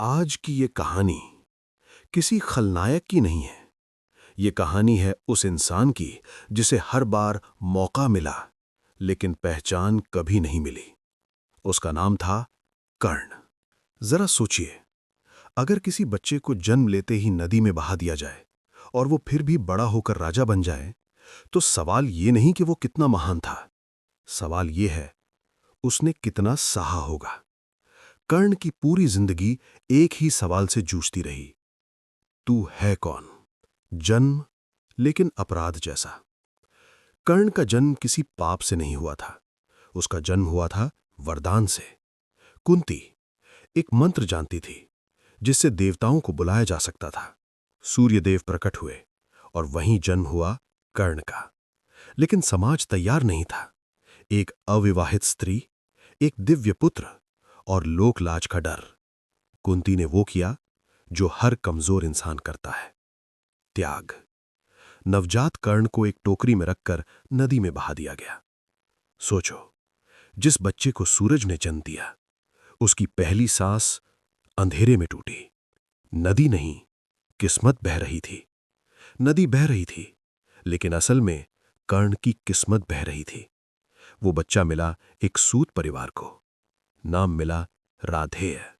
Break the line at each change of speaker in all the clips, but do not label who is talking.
आज की ये कहानी किसी खलनायक की नहीं है। ये कहानी है उस इंसान की जिसे हर बार मौका मिला लेकिन पहचान कभी नहीं मिली। उसका नाम था कर्ण। जरा सोचिए, अगर किसी बच्चे को जन्म लेते ही नदी में बहा दिया जाए और वो फिर भी बड़ा होकर राजा बन जाए, तो सवाल ये नहीं कि वो कितना महान था, सवाल ये है उसने कितना सहा होगा। कर्ण की पूरी जिंदगी एक ही सवाल से जूझती रही, तू है कौन? जन्म लेकिन अपराध जैसा। कर्ण का जन्म किसी पाप से नहीं हुआ था, उसका जन्म हुआ था वरदान से। कुंती एक मंत्र जानती थी जिससे देवताओं को बुलाया जा सकता था। सूर्यदेव प्रकट हुए और वहीं जन्म हुआ कर्ण का। लेकिन समाज तैयार नहीं था। एक अविवाहित स्त्री, एक दिव्य पुत्र और लोकलाज का डर। कुंती ने वो किया जो हर कमजोर इंसान करता है, त्याग। नवजात कर्ण को एक टोकरी में रखकर नदी में बहा दिया गया। सोचो, जिस बच्चे को सूरज ने जन्म दिया, उसकी पहली सांस अंधेरे में टूटी। नदी नहीं, किस्मत बह रही थी। नदी बह रही थी, लेकिन असल में कर्ण की किस्मत बह रही थी। वो बच्चा मिला एक सूत परिवार को, नाम मिला राधेय,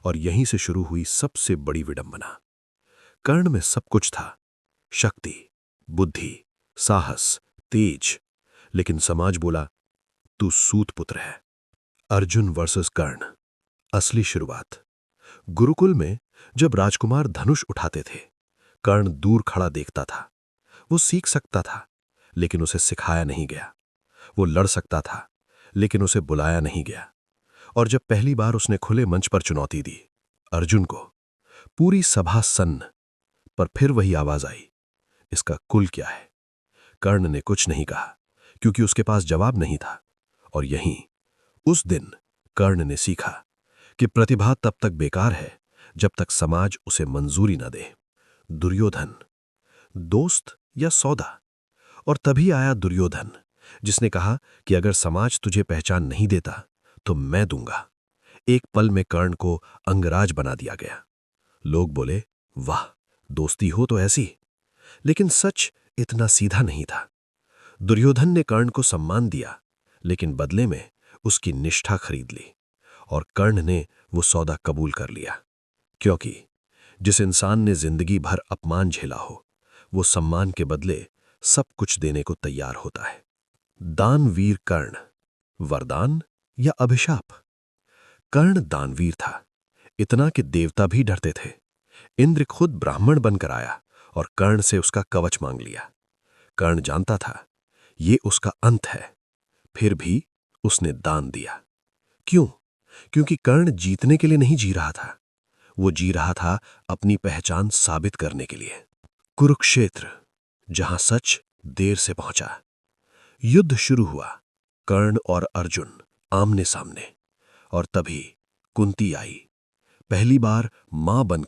और यहीं से शुरू हुई सबसे बड़ी विडंबना। कर्ण में सब कुछ था, शक्ति, बुद्धि, साहस, तेज, लेकिन समाज बोला तू सूत पुत्र है। अर्जुन वर्सेस कर्ण, असली शुरुआत। गुरुकुल में जब राजकुमार धनुष उठाते थे, कर्ण दूर खड़ा देखता था। वो सीख सकता था, लेकिन उसे सिखाया नहीं गया। वो लड़ सकता था, लेकिन उसे बुलाया नहीं गया। और जब पहली बार उसने खुले मंच पर चुनौती दी अर्जुन को, पूरी सभा सन्न, पर फिर वही आवाज आई, इसका कुल क्या है? कर्ण ने कुछ नहीं कहा, क्योंकि उसके पास जवाब नहीं था। और यहीं उस दिन कर्ण ने सीखा कि प्रतिभा तब तक बेकार है जब तक समाज उसे मंजूरी न दे। दुर्योधन, दोस्त या सौदा? और तभी आया दुर्योधन, जिसने कहा कि अगर समाज तुझे पहचान नहीं देता तो मैं दूंगा। एक पल में कर्ण को अंगराज बना दिया गया। लोग बोले, वाह, दोस्ती हो तो ऐसी। लेकिन सच इतना सीधा नहीं था। दुर्योधन ने कर्ण को सम्मान दिया, लेकिन बदले में उसकी निष्ठा खरीद ली। और कर्ण ने वो सौदा कबूल कर लिया, क्योंकि जिस इंसान ने जिंदगी भर अपमान झेला हो, वो सम्मान के बदले सब कुछ देने को तैयार होता है। दानवीर कर्ण, वरदान या अभिशाप? कर्ण दानवीर था, इतना कि देवता भी डरते थे। इंद्र खुद ब्राह्मण बनकर आया और कर्ण से उसका कवच मांग लिया। कर्ण जानता था ये उसका अंत है, फिर भी उसने दान दिया। क्यों? क्योंकि कर्ण जीतने के लिए नहीं जी रहा था, वो जी रहा था अपनी पहचान साबित करने के लिए। कुरुक्षेत्र, जहां सच देर से पहुंचा। युद्ध शुरू हुआ, कर्ण और अर्जुन आमने सामने। और तभी कुंती आई, पहली बार मां बनकर।